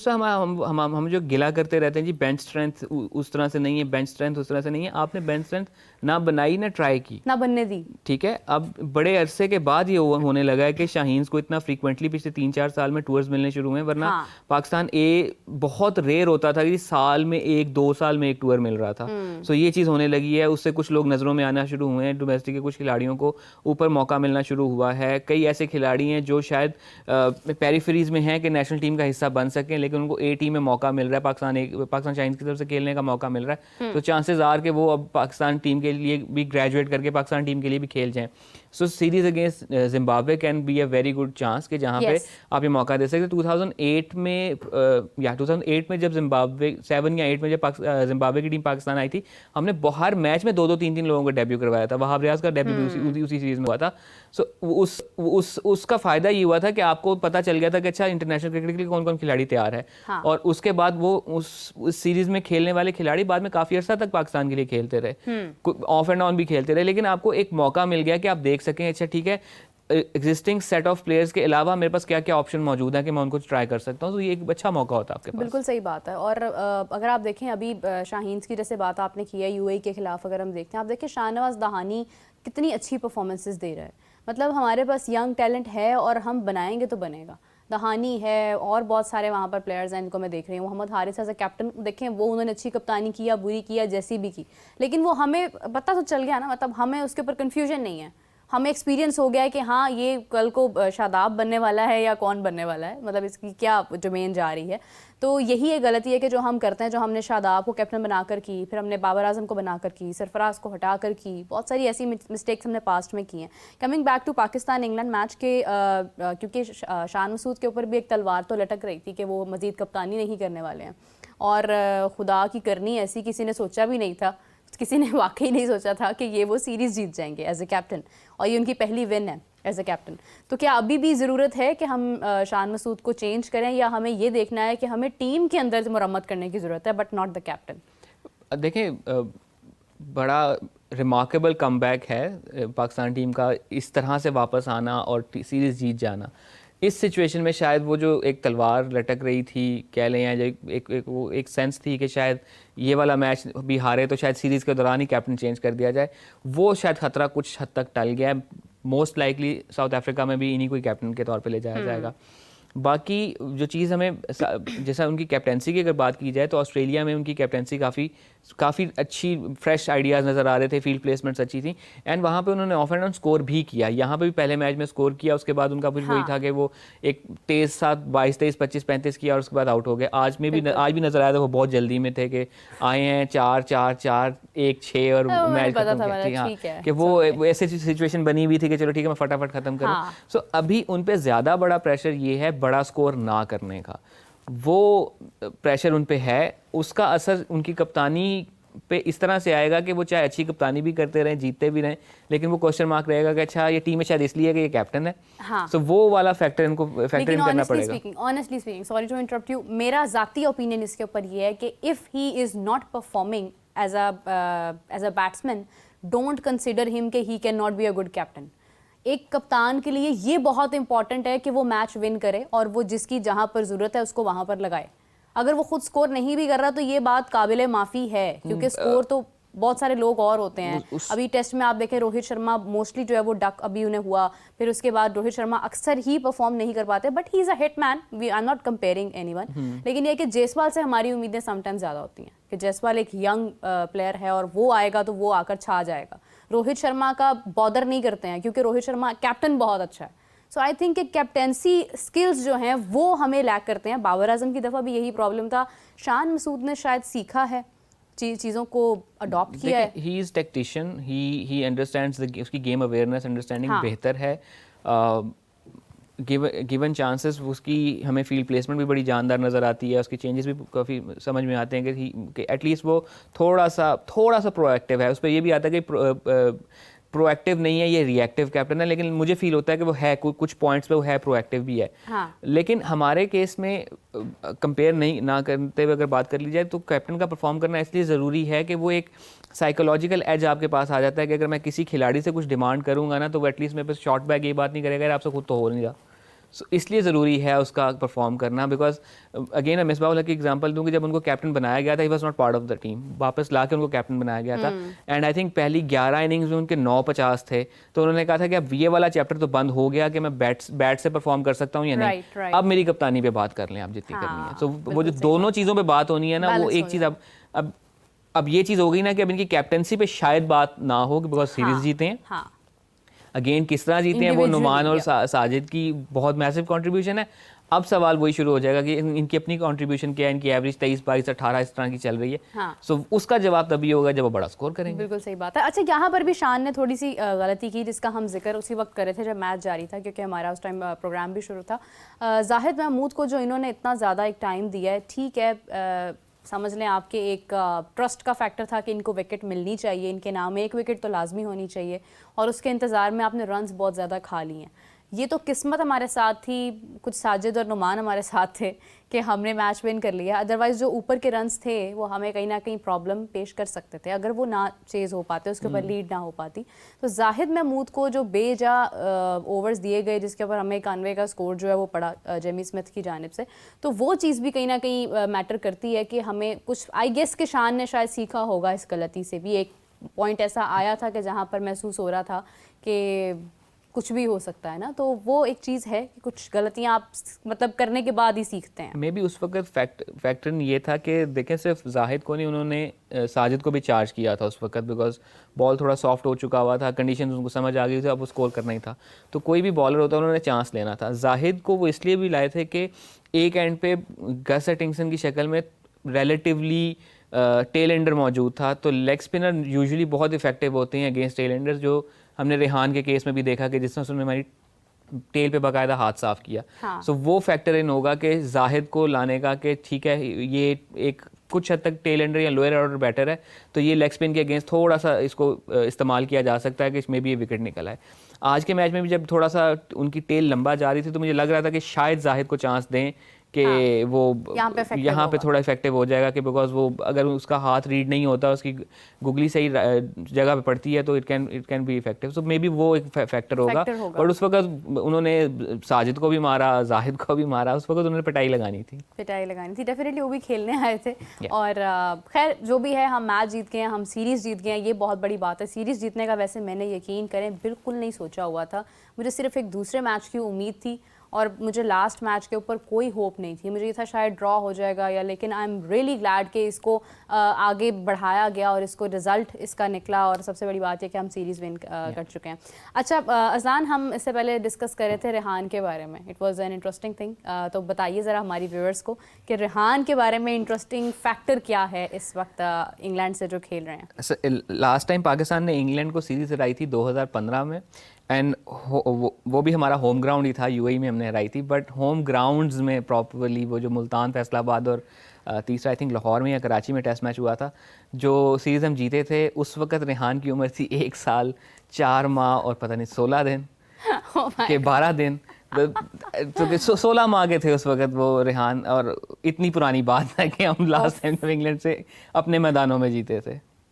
दूसरा हम जो गिला करते रहते हैं जी बेंच स्ट्रेंथ उस तरह से नहीं है, बेंच स्ट्रेंथ उस तरह से नहीं है, आपने बेंच स्ट्रेंथ ना बनाई ना ट्राई की, ना बनने दी। ठीक है। अब बड़े अरसे के बाद ये होने लगा है कि शाहीन्स को इतना फ्रीक्वेंटली पिछले 3-4 साल में टूर्स मिलने शुरू हुए, वरना हाँ। पाकिस्तान ए बहुत रेयर होता था कि साल में 1-2 साल में एक टूर मिल रहा था। सो ये चीज़ होने लगी है, उससे कुछ लोग नज़रों में आना शुरू हुए हैं, डोमेस्टिक के कुछ खिलाड़ियों को ऊपर मौका मिलना शुरू हुआ है। कई ऐसे खिलाड़ी हैं जो शायद पेरिफेरीज में हैं कि नेशनल टीम का हिस्सा बन सकें, लेकिन उनको ए टीम में मौका मिल रहा है, पाकिस्तान शाहीन्स की तरफ से खेलने का मौका मिल रहा है, तो चांसेस आर कि वो अब पाकिस्तान टीम के लिए भी ग्रेजुएट करके पाकिस्तान टीम के लिए भी खेल जाएं। सो series against Zimbabwe can be a very good chance कि जहाँ पे आप ये मौका दे सकते। 2008 में जब जिम्बाब्वे 7 या 8 में जब जिम्बाब्वे की टीम पाकिस्तान आई थी, हमने हर मैच में 2-2 3-3 लोगों को डेब्यू करवाया था। वहाब रियाज का डेब्यू भी उसी सीरीज में हुआ था। सो उसका फायदा ये हुआ था कि आपको पता चल गया था कि अच्छा इंटरनेशनल क्रिकेट के लिए कौन कौन खिलाड़ी तैयार है। हाँ। और उसके बाद वो उस सीरीज में खेलने वाले खिलाड़ी बाद में काफी अर्सा तक पाकिस्तान के लिए खेलते रहे, ऑफ एंड ऑन भी खेलते रहे, लेकिन आपको एक मौका मिल गया कि आप देख सकें अच्छा ठीक है एग्जिस्टिंग सेट ऑफ प्लेयर्स के अलावा मेरे पास क्या क्या ऑप्शन मौजूद है कि मैं उनको ट्राई कर सकता हूँ। तो ये एक अच्छा मौका होता है आपके पास। बिल्कुल सही बात है। और अगर आप देखें अभी शाहीन्स की जैसे बात आपने की है यूएई के खिलाफ, अगर हम देखते हैं, आप देखें शाहनवाज दहानी कितनी अच्छी परफॉर्मेंसेस दे रहा है। मतलब हमारे पास यंग टैलेंट है और हम बनाएंगे तो बनेगा। दहानी है और बहुत सारे वहाँ पर प्लेयर्स हैं जिनको मैं देख रही हूँ। Mohammad Haris as a captain देखें, वो उन्होंने अच्छी कप्तानी की या बुरी की या जैसी भी की, लेकिन वो हमें पता तो चल गया ना, मतलब हमें उसके ऊपर कन्फ्यूजन नहीं है, हमें एक्सपीरियंस हो गया है कि हाँ ये कल को शादाब बनने वाला है या कौन बनने वाला है, मतलब इसकी क्या डोमेन जा रही है। तो यही एक गलती है कि जो हम करते हैं, जो हमने शादाब को कैप्टन बनाकर की, फिर हमने बाबर आजम को बनाकर की, सरफराज को हटाकर की, बहुत सारी ऐसी मिस्टेक्स हमने पास्ट में की हैं। Coming back to Pakistan England match के क्योंकि शान मसूद के ऊपर भी एक तलवार तो लटक रही थी कि वो मज़ीद कप्तानी नहीं करने वाले हैं, और खुदा की करनी ऐसी किसी ने सोचा भी नहीं था, किसी ने वाकई नहीं सोचा था कि ये वो सीरीज़ जीत जाएंगे एज ए कैप्टन, और ये उनकी पहली विन है एज ए कैप्टन। तो क्या अभी भी ज़रूरत है कि हम शान मसूद को चेंज करें, या हमें ये देखना है कि हमें टीम के अंदर मुरम्मत करने की ज़रूरत है बट नॉट द कैप्टन? देखें, बड़ा रिमार्केबल कमबैक है पाकिस्तान टीम का, इस तरह से वापस आना और सीरीज़ जीत जाना। इस सिचुएशन में शायद वो जो एक तलवार लटक रही थी कह लें, या वो एक सेंस थी कि शायद ये वाला मैच भी हारे तो शायद सीरीज़ के दौरान ही कैप्टन चेंज कर दिया जाए, वो शायद खतरा कुछ हद तक टल गया है। मोस्ट लाइकली साउथ अफ्रीका में भी इन्हीं को कैप्टन के तौर पे ले जाया जाएगा। बाकी जो चीज़ हमें, जैसा उनकी कैप्टनसी की अगर बात की जाए तो ऑस्ट्रेलिया में उनकी कैप्टनसी काफ़ी अच्छी, फ्रेश आइडियाज़ नज़र आ रहे थे, फील्ड प्लेसमेंट्स अच्छी थी, एंड वहाँ पे उन्होंने ऑफ एंड ऑन स्कोर भी किया। यहाँ पे भी पहले मैच में स्कोर किया, उसके बाद उनका कुछ वही था कि वो एक तेज़ साथ 22-23, 25-35 किया और उसके बाद आउट हो गए। आज भी नज़र आया था वो बहुत जल्दी में थे कि आए हैं 4-4-4-1-6 और मैच खत्म किया। हाँ, कि वो ऐसी सिचुएशन बनी हुई थी कि चलो ठीक है मैं फटाफट ख़त्म करूँ। सो अभी उन पर ज़्यादा बड़ा प्रेशर ये है बड़ा स्कोर ना करने का, वो प्रेशर उन पे है। उसका असर उनकी कप्तानी पे इस तरह से आएगा कि वो चाहे अच्छी कप्तानी भी करते रहें, जीतते भी रहें, लेकिन वो क्वेश्चन मार्क रहेगा कि अच्छा ये टीम है शायद इसलिए कि ये कैप्टन है। हाँ। सो वो वाला फैक्टर इनको फैक्टर इन करना पड़ेगा। Honestly speaking, sorry to interrupt you, मेरा ज़ाती ओपिनियन इसके ऊपर ये है कि if he is not performing as a batsman, don't consider him कि he can not be a good captain. एक कप्तान के लिए ये बहुत इंपॉर्टेंट है कि वो मैच विन करे और वो जिसकी जहां पर ज़रूरत है उसको वहां पर लगाए। अगर वो खुद स्कोर नहीं भी कर रहा तो ये बात काबिले माफ़ी है, क्योंकि स्कोर तो बहुत सारे लोग और होते हैं। अभी टेस्ट में आप देखें रोहित शर्मा मोस्टली जो है वो डक अभी उन्हें हुआ, फिर उसके बाद रोहित शर्मा अक्सर ही परफॉर्म नहीं कर पाते, but he is a hit man, we are not comparing anyone. लेकिन ये कि जायसवाल से हमारी उम्मीदें समटाइम्स ज़्यादा होती हैं कि जायसवाल एक यंग प्लेयर है और वो आएगा तो वो आकर छा जाएगा। रोहित शर्मा का बॉदर नहीं करते हैं क्योंकि रोहित शर्मा कैप्टन बहुत अच्छा है। सो आई थिंक कि कैप्टेंसी स्किल्स जो हैं वो हमें लैक करते हैं। बाबर आजम की दफ़ा भी यही प्रॉब्लम था। शान मसूद ने शायद सीखा है, चीज़ों को अडॉप्ट किया है। ही इज़ टेक्टिशियन, ही अंडरस्टैंड्स उसकी गेम अवेयरनेस अंडरस्टैंडिंग बेहतर है। गिवन चांसेस उसकी हमें फील्ड प्लेसमेंट भी बड़ी जानदार नज़र आती है, उसके चेंजेस भी काफ़ी समझ में आते हैं कि एटलीस्ट वो थोड़ा सा प्रोएक्टिव है। उस पर यह भी आता है कि प्रोएक्टिव नहीं है, ये रिएक्टिव कैप्टन है, लेकिन मुझे फील होता है कि वो है कुछ पॉइंट्स पे वो है प्रोएक्टिव भी है। हाँ। लेकिन हमारे केस में कंपेयर ना करते हुए अगर बात कर ली जाए तो कैप्टन का परफॉर्म करना इसलिए ज़रूरी है कि वो एक साइकोलॉजिकल एज आपके पास आ जाता है कि अगर मैं किसी खिलाड़ी से कुछ डिमांड करूंगा ना तो वो एटलीस्ट मेरे पास शॉर्ट बैक ये बात नहीं करेगा आपसे खुद तो हो नहीं रहा, सो इसलिए ज़रूरी है उसका परफॉर्म करना, बिकॉज अगेन मैं मिसबाह की एग्जांपल दूं कि जब उनको कैप्टन बनाया गया था, he was not part of the team, वापस ला के उनको कैप्टन बनाया गया था। एंड आई थिंक पहली 11 इनिंग्स में उनके 9-50 थे, तो उन्होंने कहा था कि अब ये वाला चैप्टर तो बंद हो गया कि मैं बैट से परफॉर्म कर सकता हूँ या नहीं, right. अब मेरी कप्तानी पे बात कर लें आप जितनी करनी है। सो वो जो बिल्कुल सही दोनों चीज़ों पे बात होनी है ना, वो Balance एक हो चीज़ अब ये चीज़ हो गई ना कि अब इनकी कैप्टनसी पे शायद बात ना हो, बिकॉज सीरीज जीते हैं। हाँ अगेन किस तरह जीते हैं वो नुमान और साजिद की बहुत मैसिव कंट्रीब्यूशन है। अब सवाल वही शुरू हो जाएगा कि इनकी अपनी कंट्रीब्यूशन क्या है, इनकी एवरेज 23, 22, 18 इस तरह की चल रही है। हाँ। सो उसका जवाब तभी होगा जब वो बड़ा स्कोर करेंगे। बिल्कुल सही बात है। अच्छा, यहाँ पर भी शान ने थोड़ी सी गलती की जिसका हम जिक्र उसी वक्त कर रहे थे जब मैच जारी था, क्योंकि हमारा उस टाइम प्रोग्राम भी शुरू था। जाहिद महमूद को जो इन्होंने इतना ज़्यादा एक टाइम दिया है, ठीक है, समझ लें आपके एक ट्रस्ट का फैक्टर था कि इनको विकेट मिलनी चाहिए, इनके नाम एक विकेट तो लाजमी होनी चाहिए, और उसके इंतज़ार में आपने रन्स बहुत ज़्यादा खा लिए हैं। ये तो किस्मत हमारे साथ थी, कुछ साजिद और नुमान हमारे साथ थे कि हमने मैच विन कर लिया। अदरवाइज़ जो ऊपर के रन्स थे वो हमें कहीं ना कहीं प्रॉब्लम पेश कर सकते थे अगर वो ना चेज़ हो पाते, उसके ऊपर लीड ना हो पाती। तो जाहिद महमूद को जो बेजा ओवर्स दिए गए जिसके ऊपर हमें 91 का स्कोर जो है वो पड़ा जेमी स्मिथ की जानिब से, तो वो चीज़ भी कहीं ना कहीं मैटर करती है कि हमें कुछ, आई गेस कि शान ने शायद सीखा होगा इस गलती से भी। एक पॉइंट ऐसा आया था कि जहाँ पर महसूस हो रहा था कि कुछ भी हो सकता है ना, तो वो एक चीज़ है कि कुछ गलतियां आप मतलब करने के बाद ही सीखते हैं। मे बी उस वक्त फैक्टर ये था कि देखें सिर्फ जाहिद को नहीं, उन्होंने साजिद को भी चार्ज किया था उस वक्त, बिकॉज बॉल थोड़ा सॉफ्ट हो चुका हुआ था, कंडीशन उनको समझ आ गई थी, अब वो स्कोर करना ही था। तो कोई भी बॉलर होता उन्होंने चांस लेना था। जाहिद को वो इसलिए भी लाए थे कि एक एंड पे गस एटिंगसन की शक्ल में रिलेटिवली टेल एंडर मौजूद था, तो लेग स्पिनर यूजुअली बहुत इफेक्टिव होते हैं अगेंस्ट टेल एंडर, जो हमने रेहान के केस में भी देखा कि जिस तरह उसने हमारी टेल पे बाकायदा हाथ साफ किया। हाँ। सो वो फैक्टर इन होगा कि जाहिद को लाने का कि ठीक है ये एक कुछ हद तक टेल एंडर या लोअर ऑर्डर बैटर है, तो ये लेग स्पिन के अगेंस्ट थोड़ा सा इसको इस्तेमाल किया जा सकता है कि इसमें भी ये विकेट निकल आए। आज के मैच में भी जब थोड़ा सा उनकी टेल लंबा जा रही थी तो मुझे लग रहा था कि शायद जाहिद को चांस दें कि वो यहाँ पे थोड़ा इफेक्टिव हो जाएगा, कि बिकॉज वो अगर उसका हाथ रीड नहीं होता, उसकी गुगली सही जगह पे पड़ती है, तो it can be effective. So may be वो एक फैक्टर होगा। और उस वक्त उन्होंने साजिद को भी मारा, जाहिद को भी मारा, उस वक्त उन्होंने पिटाई लगानी थी डेफिनेटली वो भी खेलने आए थे। और खैर जो भी है, हम मैच जीत गए हैं, हम सीरीज़ जीत गए हैं, ये बहुत बड़ी बात है। सीरीज़ जीतने का वैसे मैंने यकीन करें बिल्कुल नहीं सोचा हुआ था, मुझे सिर्फ एक दूसरे मैच की उम्मीद थी और मुझे लास्ट मैच के ऊपर कोई होप नहीं थी। मुझे ये था शायद ड्रॉ हो जाएगा या, लेकिन आई एम रियली ग्लैड कि इसको आगे बढ़ाया गया और इसको रिज़ल्ट इसका निकला, और सबसे बड़ी बात है कि हम सीरीज़ विन कर चुके हैं। अच्छा अज़लान, हम इससे पहले डिस्कस कर रहे थे रेहान के बारे में, it was an interesting thing, तो बताइए ज़रा हमारी व्यूअर्स को कि रेहान के बारे में इंटरेस्टिंग फैक्टर क्या है इस वक्त इंग्लैंड से जो खेल रहे हैं। लास्ट टाइम पाकिस्तान ने इंग्लैंड को सीरीज़ हराई थी 2015 में, एंड वो भी हमारा होम ग्राउंड ही था, यूएई में हमने हराई थी। बट होम ग्राउंड्स में प्रॉपरली वो जो मुल्तान, फैसलाबाद और तीसरा आई थिंक लाहौर में या कराची में टेस्ट मैच हुआ था, जो सीरीज़ हम जीते थे, उस वक्त रेहान की उम्र थी 1 साल 4 माह और पता नहीं 16 दिन के 12 दिन, तो 16 माह के थे उस वक्त वो रेहान। और इतनी पुरानी बात है कि हम लास्ट टाइम इंग्लैंड से अपने मैदानों में जीते थे।